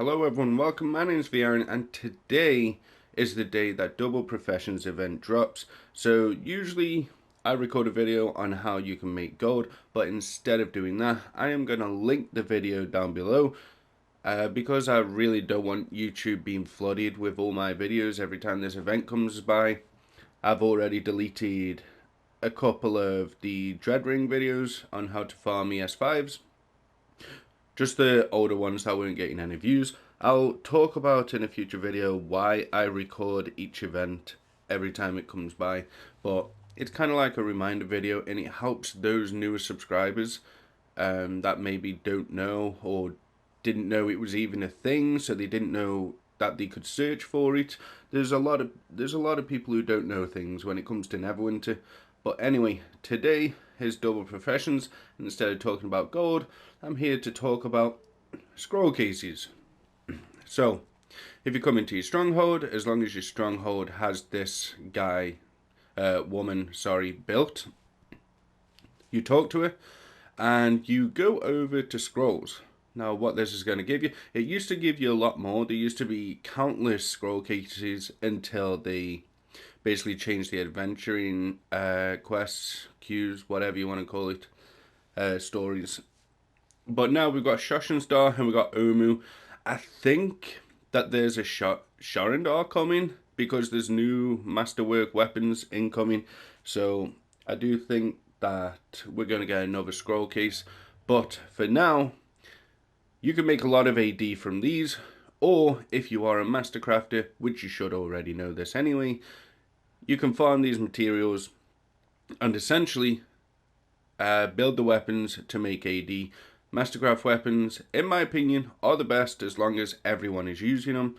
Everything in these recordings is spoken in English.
Hello everyone, welcome. My name is vaaron, and today is the day that Double Professions event drops. So usually I record a video on how you can make gold, but instead of doing that, I am going to link the video down below because I really don't want YouTube being flooded with all my videos every time this event comes by. I've already deleted a couple of the Dread Ring videos on how to farm ES5s. Just the older ones that weren't getting any views. I'll talk about in a future video why I record each event every time it comes by, but it's kind of like a reminder video, and it helps those newer subscribers that maybe don't know or didn't know it was even a thing, so they didn't know that they could search for it. There's a lot of people who don't know things when it comes to Neverwinter. But anyway, today is Double Professions, and instead of talking about gold, I'm here to talk about scroll cases. So, if you come into your stronghold, as long as your stronghold has this woman, built, you talk to her, and you go over to scrolls. Now, what this is going to give you, it used to give you a lot more. There used to be countless scroll cases until they basically changed the adventuring quests, queues, whatever you want to call it, stories. But now we've got Shoshenstar and we've got Omu. I think that there's a Sharandar coming because there's new masterwork weapons incoming. So I do think that we're going to get another scroll case. But for now, you can make a lot of AD from these. Or if you are a master crafter, which you should already know this anyway, you can farm these materials and essentially build the weapons to make AD. Mastercraft weapons, in my opinion, are the best as long as everyone is using them.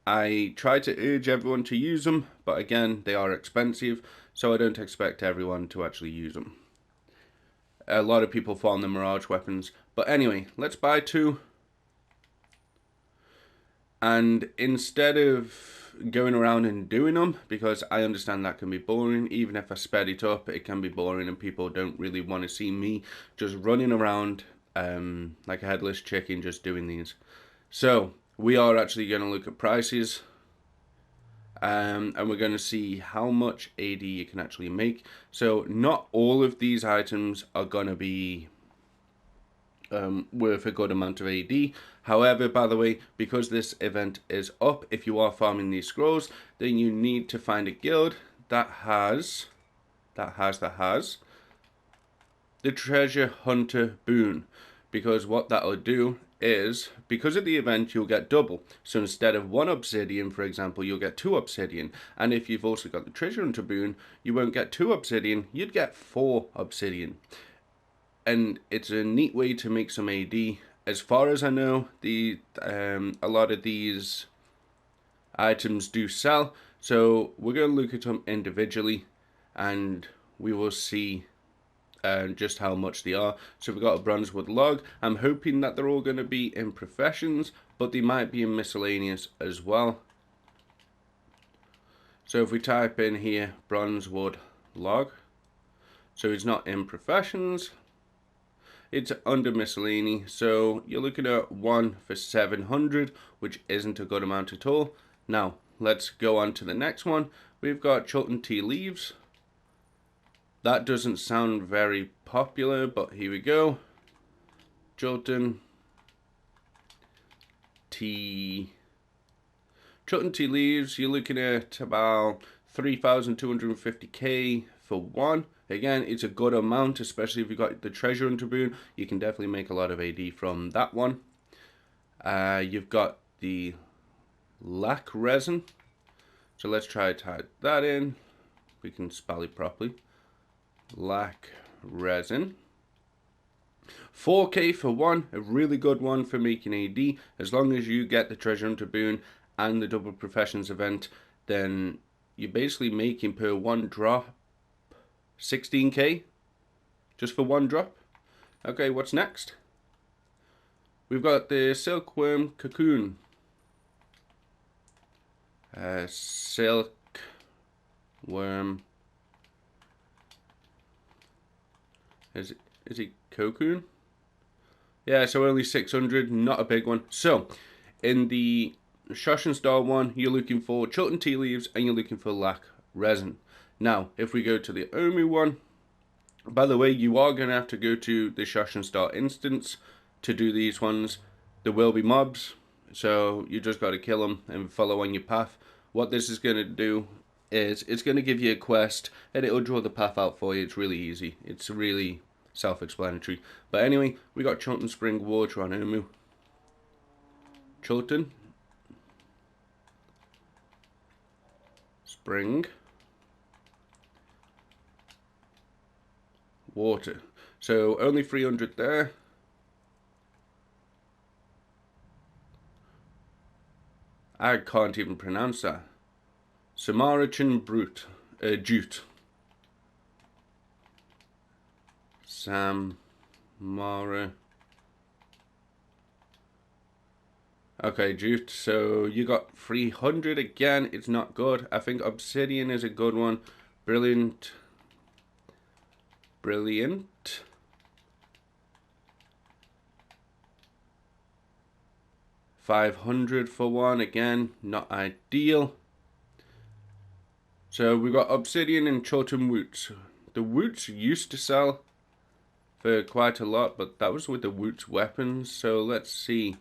I try to urge everyone to use them, but again, they are expensive, so I don't expect everyone to actually use them. A lot of people farm the Mirage weapons, but anyway, let's buy two. And instead of going around and doing them, because I understand that can be boring, even if I sped it up, it can be boring and people don't really want to see me just running around like a headless chicken just doing these. So we are actually going to look at prices, and we're going to see how much AD you can actually make. So not all of these items are going to be worth a good amount of AD. However, by the way, because this event is up, if you are farming these scrolls, then you need to find a guild that has the Treasure Hunter boon, because what that'll do is, because of the event, you'll get double. So instead of 1 obsidian, for example, you'll get 2 obsidian. And if you've also got the Treasure Hunter boon, you won't get 2 obsidian, you'd get 4 obsidian. And it's a neat way to make some AD. As far as I know, a lot of these items do sell. So we're going to look at them individually, and we will see just how much they are. So we've got a Bronzewood log. I'm hoping that they're all going to be in professions, but they might be in miscellaneous as well. So if we type in here Bronzewood log, so it's not in professions, it's under miscellany. So you're looking at 1 for 700, which isn't a good amount at all. Now let's go on to the next one. We've got Chilton Tea Leaves. That doesn't sound very popular, but here we go. Chilton Tea Leaves, you're looking at about 3,250k for one. Again, it's a good amount, especially if you've got the Treasure Hunter boon. You can definitely make a lot of AD from that one. You've got the lac resin. So let's try to type that in. We can spell it properly. Lac resin. 4k for one, a really good one for making AD. As long as you get the Treasure Hunter boon and the Double Professions event, then you're basically making per one drop 16k just for one drop. Okay, what's next? We've got the Silkworm Cocoon. Silkworm. Is it cocoon? Yeah, so only 600, not a big one. So In the Shoshin Star one, you're looking for Chilton Tea Leaves and you're looking for lac resin. Now, if we go to the Omu one, by the way, you are going to have to go to the Shoshin Star instance to do these ones. There will be mobs, so you just got to kill them and follow on your path. What this is going to do is it's going to give you a quest and it'll draw the path out for you. It's really easy. It's really self-explanatory. But anyway, we got Chilton Spring Water on Omu. Chilton Spring Water. So only 300 there. I can't even pronounce that. Samaritan Brute. Jute. Samara. Okay, Jute. So you got 300 again. It's not good. I think Obsidian is a good one. Brilliant. Brilliant. $500 for one. Again, not ideal. So we've got Obsidian and Chilton Woots. The Woots used to sell for quite a lot, but that was with the Woots weapons. So let's see.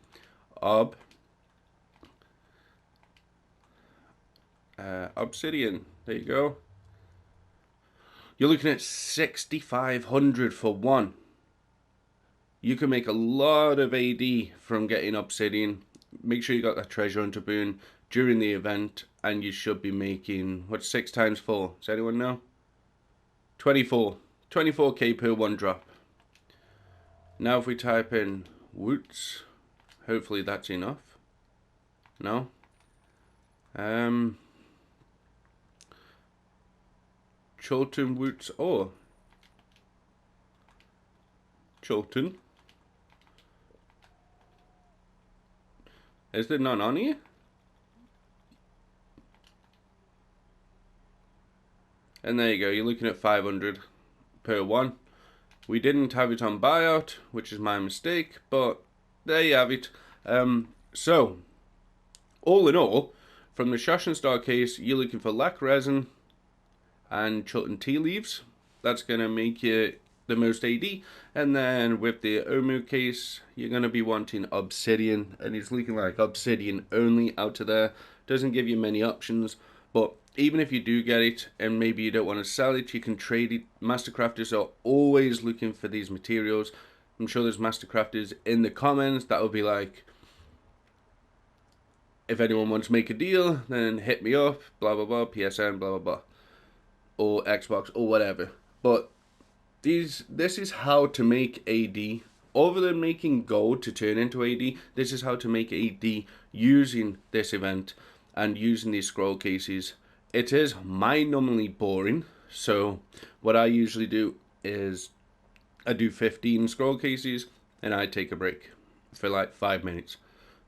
Obsidian. There you go. You're looking at 6,500 for one. You can make a lot of AD from getting Obsidian. Make sure you got that treasure hunter boon during the event, and you should be making, what's 6 times 4? Does anyone know? 24. 24k per one drop. Now if we type in Woots, hopefully that's enough. No? Chilton Woots or Chilton. Is there none on here? And there you go, you're looking at 500 per one. We didn't have it on buyout, which is my mistake, but there you have it. So, all in all, from the Shoshin Star case, you're looking for lac resin and Chilton Tea Leaves. That's going to make you the most AD. And then with the Omu case, you're going to be wanting Obsidian, and it's looking like Obsidian only out of there. Doesn't give you many options, but even if you do get it and maybe you don't want to sell it, you can trade it. Mastercrafters are always looking for these materials. I'm sure there's Mastercrafters in the comments that will be like, if anyone wants to make a deal, then hit me up, blah blah blah, PSN, blah blah blah, or Xbox or whatever. But this is how to make AD. Other than making gold to turn into AD, this is how to make AD using this event and using these scroll cases. It is mind-numbingly boring. So what I usually do is I do 15 scroll cases and I take a break for like 5 minutes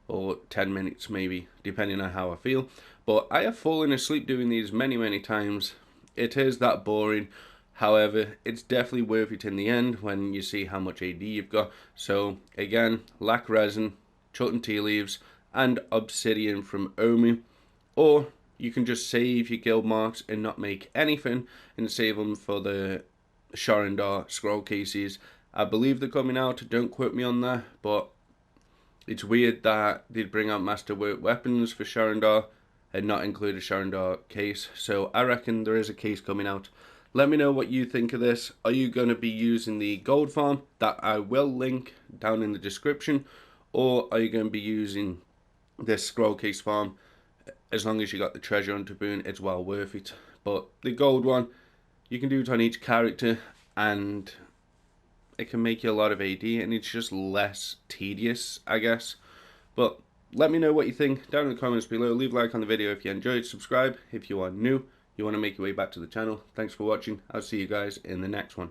or 10 minutes maybe, depending on how I feel. But I have fallen asleep doing these many times. It is that boring. However, it's definitely worth it in the end when you see how much AD you've got. So again, lac resin, Chilton Tea Leaves, and Obsidian from Omu. Or you can just save your guild marks and not make anything and save them for the Sharandar scroll cases. I believe they're coming out, don't quote me on that, but it's weird that they'd bring out masterwork weapons for Sharandar and not include a Sharandar case. So I reckon there is a case coming out. Let me know what you think of this. Are you going to be using the gold farm that I will link down in the description? Or are you going to be using this scroll case farm? As long as you got the treasure hunter boon, it's well worth it. But the gold one, you can do it on each character and it can make you a lot of AD and it's just less tedious, I guess. But let me know what you think down in the comments below. Leave a like on the video if you enjoyed. Subscribe if you are new. You want to make your way back to the channel. Thanks for watching. I'll see you guys in the next one.